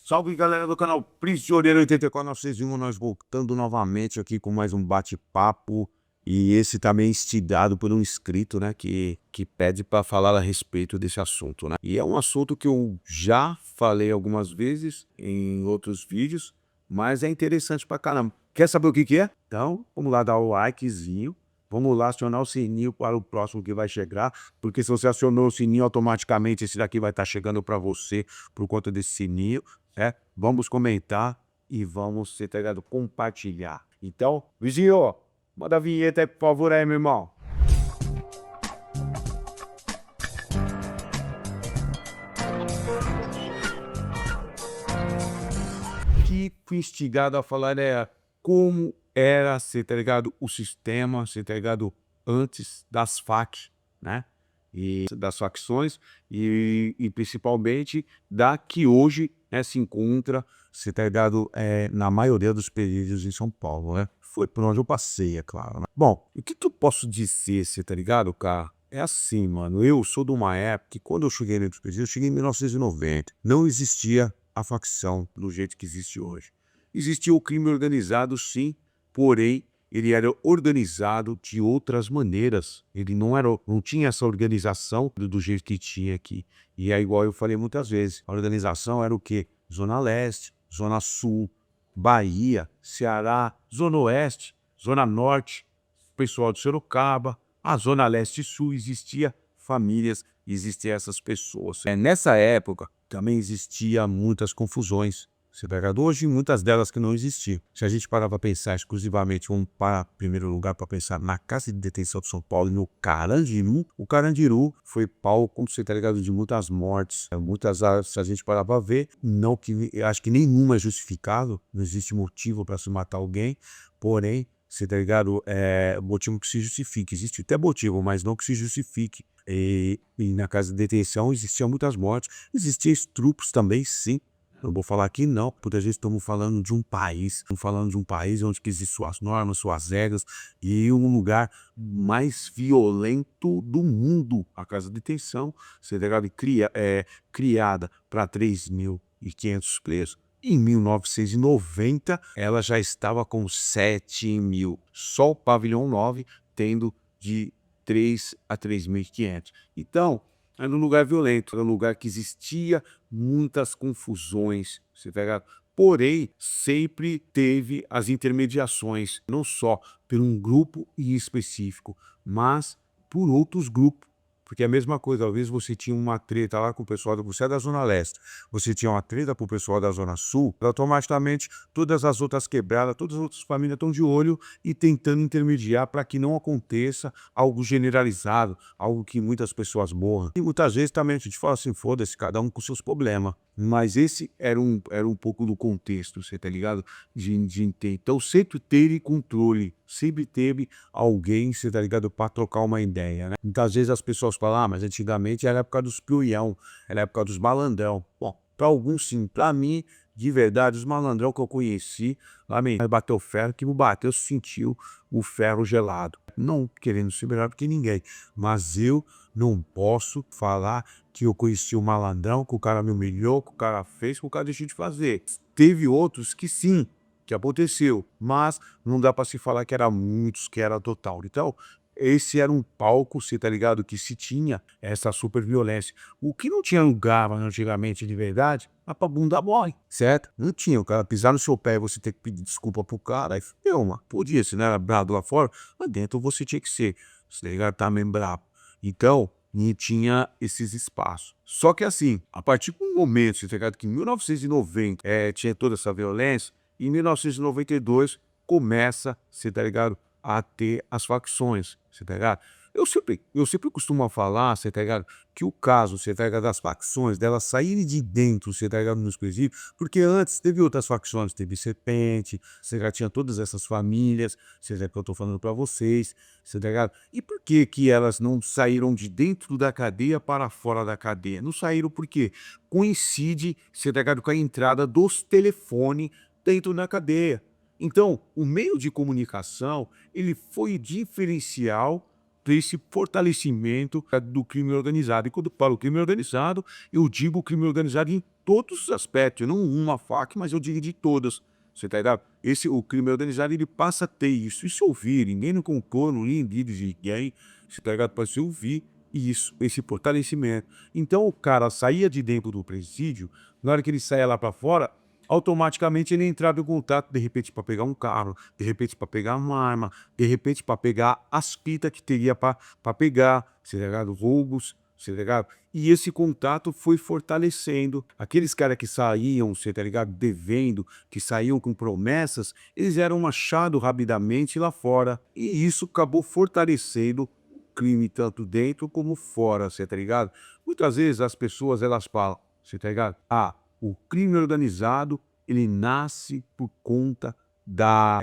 Salve galera do canal Prisioneiro 84, vocês viram nós voltando novamente aqui com mais um bate-papo. E esse também instigado por um inscrito, né, que pede para falar a respeito desse assunto, né. E é um assunto que eu já falei algumas vezes em outros vídeos, mas é interessante pra caramba. Quer saber o que que é? Então, vamos lá dar o likezinho, vamos lá acionar o sininho para o próximo que vai chegar, porque se você acionou o sininho, automaticamente esse daqui vai estar chegando para você por conta desse sininho, né. Vamos comentar e vamos, tá ligado, compartilhar. Então, vizinho, manda a vinheta aí, por favor, aí, meu irmão. Que fui instigado a falar como era, cê tá ligado, o sistema, cê tá ligado, antes das FAQ, né, e das facções e principalmente da que hoje, né, se encontra, cê tá ligado, na maioria dos presídios em São Paulo, né. Foi por onde eu passei, é claro, né. Bom, o que que eu posso dizer, cê tá ligado, cara? É assim, mano, eu sou de uma época que quando eu cheguei dentro dos presídios, eu cheguei em 1990, não existia a facção do jeito que existe hoje. Existia o crime organizado, sim, porém ele era organizado de outras maneiras. Ele não tinha essa organização do jeito que tinha aqui. E é igual eu falei muitas vezes, a organização era o quê? Zona Leste, Zona Sul, Bahia, Ceará, Zona Oeste, Zona Norte, pessoal de Sorocaba, a Zona Leste e Sul existia famílias, existiam essas pessoas. Nessa época também existia muitas confusões. Você pega hoje, muitas delas que não existiam. Se a gente parar para pensar exclusivamente, vamos para primeiro lugar para pensar na Casa de Detenção de São Paulo e no Carandiru. O Carandiru foi palco, você tá ligado, de muitas mortes. Muitas, se a gente parar para ver, não que eu acho que nenhuma é justificável, não existe motivo para se matar alguém, porém, você tá ligado, motivo que se justifique. Existe até motivo, mas não que se justifique. E na Casa de Detenção existiam muitas mortes, existiam estupros também, sim. Eu vou falar aqui não, porque a gente estamos falando de um país, onde que existem suas normas, suas regras, e um lugar mais violento do mundo. A Casa de Detenção, você tá ligado, criada para 3.500 presos. Em 1990, ela já estava com 7.000. Só o pavilhão 9 tendo de 3 a 3.500. Então, era um lugar violento, era um lugar que existia muitas confusões, você pega, porém, sempre teve as intermediações, não só por um grupo em específico, mas por outros grupos. Porque é a mesma coisa, às vezes você tinha uma treta lá com o pessoal, você é da Zona Leste, você tinha uma treta com o pessoal da Zona Sul, automaticamente todas as outras quebradas, todas as outras famílias estão de olho e tentando intermediar para que não aconteça algo generalizado, algo que muitas pessoas morram. E muitas vezes também a gente fala assim, foda-se, cada um com seus problemas. Mas esse era um pouco do contexto, você tá ligado? De ter. Então sempre teve controle, sempre teve alguém, você tá ligado, para trocar uma ideia, né? Muitas vezes as pessoas falam, mas antigamente era a época dos piuião, era a época dos malandrão. Bom, para alguns sim, para mim, de verdade, os malandrão que eu conheci, lá me bateu ferro, que me bateu, sentiu o ferro gelado. Não querendo ser melhor do que ninguém, mas eu não posso falar que eu conheci o malandrão, que o cara me humilhou, que o cara fez, que o cara deixou de fazer. Teve outros que sim, que aconteceu, mas não dá para se falar que era muitos, que era total. Então, esse era um palco, você tá ligado, que se tinha essa super violência. O que não tinha lugar antigamente de verdade, era pra bunda mole, certo? Não tinha, o cara pisar no seu pé e você ter que pedir desculpa pro cara, aí fudeu, mano. Podia, se não era brabo lá fora, lá dentro você tinha que ser, você tá ligado, tá mesmo brabo. Então, não tinha esses espaços. Só que assim, a partir do momento, você tá ligado, que em 1990 tinha toda essa violência, em 1992 começa, você tá ligado, a ter as facções, você tá ligado? Eu sempre costumo falar, você tá ligado, que o caso, você tá ligado, das facções, delas saírem de dentro, você tá ligado, nos presídios, porque antes teve outras facções, teve Serpente, você já tinha todas essas famílias, você tá, que eu tô falando pra vocês, você tá ligado? E por que que elas não saíram de dentro da cadeia para fora da cadeia? Não saíram porque coincide, você tá ligado, com a entrada dos telefones dentro da cadeia. Então, o meio de comunicação, ele foi diferencial desse fortalecimento do crime organizado. E quando eu falo crime organizado, eu digo crime organizado em todos os aspectos, não uma faca, mas eu digo de todas. Você tá ligado? O crime organizado, ele passa a ter isso. E se ouvir, ninguém não contou, não li em vídeo de ninguém, você tá ligado? Para se ouvir isso, esse fortalecimento. Então o cara saía de dentro do presídio, na hora que ele saía lá para fora, automaticamente ele entrava em contato, de repente, para pegar um carro, de repente, para pegar uma arma, de repente, para pegar as fitas que teria para pegar, você tá ligado? Roubos, você tá ligado? E esse contato foi fortalecendo. Aqueles caras que saíam, você tá ligado? Devendo, que saíam com promessas, eles eram achados rapidamente lá fora. E isso acabou fortalecendo o crime tanto dentro como fora, você tá ligado? Muitas vezes as pessoas, elas falam, você tá ligado? Ah, o crime organizado, ele nasce por conta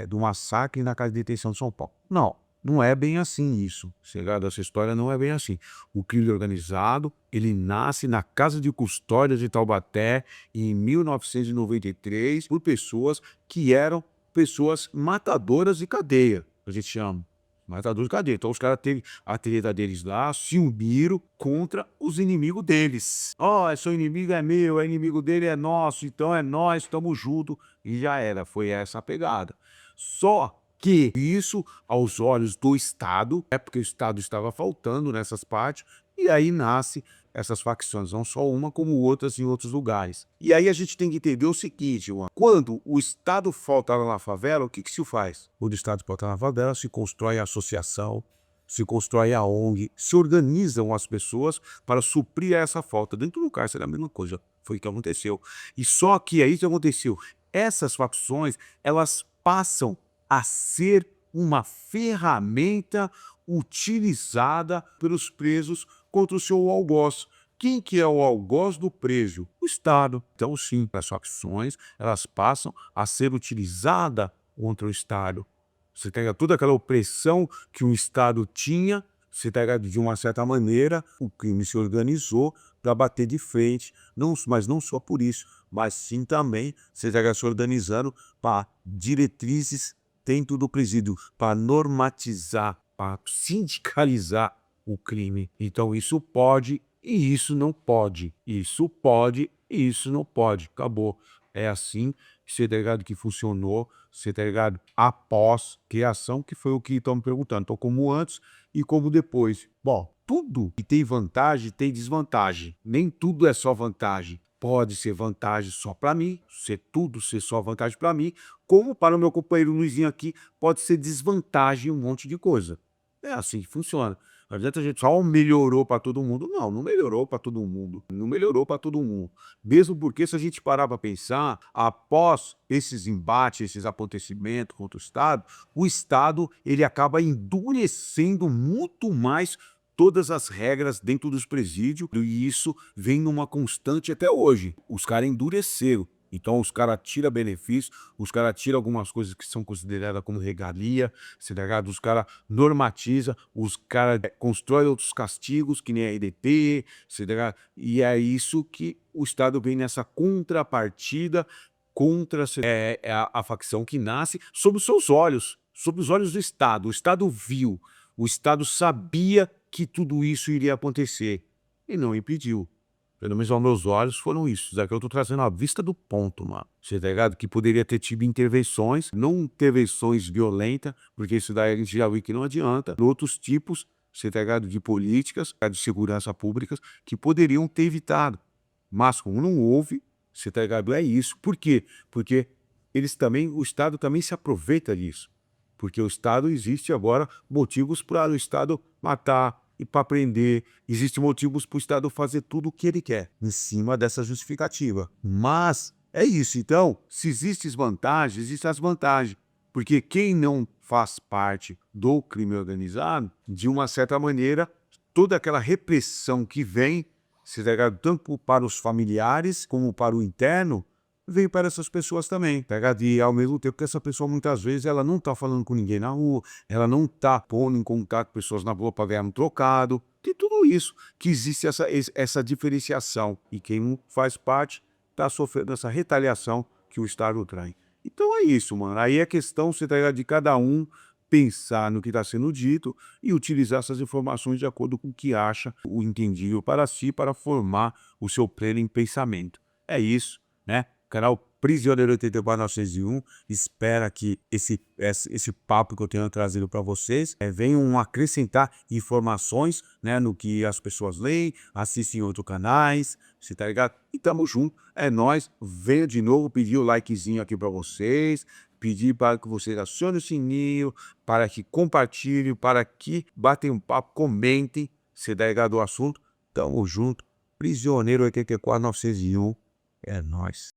do massacre na casa de detenção de São Paulo. Não, não é bem assim isso. Chegado, essa história não é bem assim. O crime organizado, ele nasce na casa de custódia de Taubaté em 1993 por pessoas que eram pessoas matadoras de cadeia, a gente chama. Matadores de cadeia. Então os caras teve a treta deles lá, se uniram contra os inimigos deles. Ó, seu inimigo é meu, é inimigo dele é nosso, então é nós, estamos juntos. E já era, foi essa a pegada. Só que isso, aos olhos do Estado, é porque o Estado estava faltando nessas partes, e aí nasce essas facções, não só uma, como outras em outros lugares. E aí a gente tem que entender o seguinte, mano, quando o Estado falta lá na favela, o que que se faz? Quando o Estado falta na favela, se constrói a associação, se constrói a ONG, se organizam as pessoas para suprir essa falta. Dentro do cárcere é a mesma coisa, foi o que aconteceu. E só que é isso que aconteceu. Essas facções, elas passam a ser uma ferramenta utilizada pelos presos contra o seu algoz. Quem que é o algoz do preso? O Estado. Então, sim, as facções, elas passam a ser utilizadas contra o Estado. Você pega toda aquela opressão que o Estado tinha, você pega de uma certa maneira, o crime se organizou para bater de frente, mas não só por isso, mas sim também você pega se organizando para diretrizes dentro do presídio, para normatizar, para sindicalizar o crime. Então isso pode e isso não pode. Isso pode e isso não pode. Acabou. É assim, você tá ligado que funcionou, você tá ligado? Após criação, que foi o que estão me perguntando. Então, como antes e como depois. Bom, tudo que tem vantagem tem desvantagem. Nem tudo é só vantagem. Pode ser vantagem só para mim, ser só vantagem para mim, como para o meu companheiro Luizinho aqui, pode ser desvantagem um monte de coisa. É assim que funciona. Não adianta a gente só melhorou para todo mundo. Não, não melhorou para todo mundo. Não melhorou para todo mundo. Mesmo porque, se a gente parar para pensar, após esses embates, esses acontecimentos contra o Estado ele acaba endurecendo muito mais todas as regras dentro dos presídios, e isso vem numa constante até hoje. Os caras endureceram. Então os caras tiram benefício, os caras tiram algumas coisas que são consideradas como regalia, se ligado? Os caras normatizam, os caras constroem outros castigos, que nem a EDT, se ligado? E é isso que o Estado vem nessa contrapartida contra a facção que nasce sob os seus olhos, sob os olhos do Estado. O Estado viu, o Estado sabia que tudo isso iria acontecer e não impediu. Pelo menos aos meus olhos foram isso. Isso aqui eu tô trazendo a vista do ponto, mano. Você tá ligado? Que poderia ter tido intervenções, não intervenções violentas, porque isso daí a gente já viu que não adianta. Outros tipos, você tá ligado? De políticas, de segurança públicas, que poderiam ter evitado. Mas como não houve, você tá ligado? É isso. Por quê? Porque o Estado também se aproveita disso. Porque o Estado existe agora motivos para o Estado matar e para prender. Existem motivos para o Estado fazer tudo o que ele quer, em cima dessa justificativa. Mas é isso. Então, se existem vantagens, existem as vantagens. Porque quem não faz parte do crime organizado, de uma certa maneira, toda aquela repressão que vem, se ligado, tanto para os familiares como para o interno, vem para essas pessoas também, pega e ao mesmo tempo que essa pessoa muitas vezes ela não tá falando com ninguém na rua, ela não tá pondo em contato com pessoas na rua para ganhar um trocado, tem tudo isso, que existe essa diferenciação e quem não faz parte tá sofrendo essa retaliação que o Estado traz. Então é isso, mano, aí é questão, você tá ligado, de cada um pensar no que está sendo dito e utilizar essas informações de acordo com o que acha o entendível para si, para formar o seu pleno em pensamento. é isso, né? Canal Prisioneiro 84901 espera que esse papo que eu tenho trazido para vocês venham acrescentar informações, né, no que as pessoas leem, assistem outros canais, você tá ligado? E tamo junto, é nóis. Venho de novo pedir o likezinho aqui para vocês, pedir para que vocês acionem o sininho, para que compartilhem, para que batem um papo, comentem, se tá ligado o assunto. Tamo junto. Prisioneiro 84901, é nóis.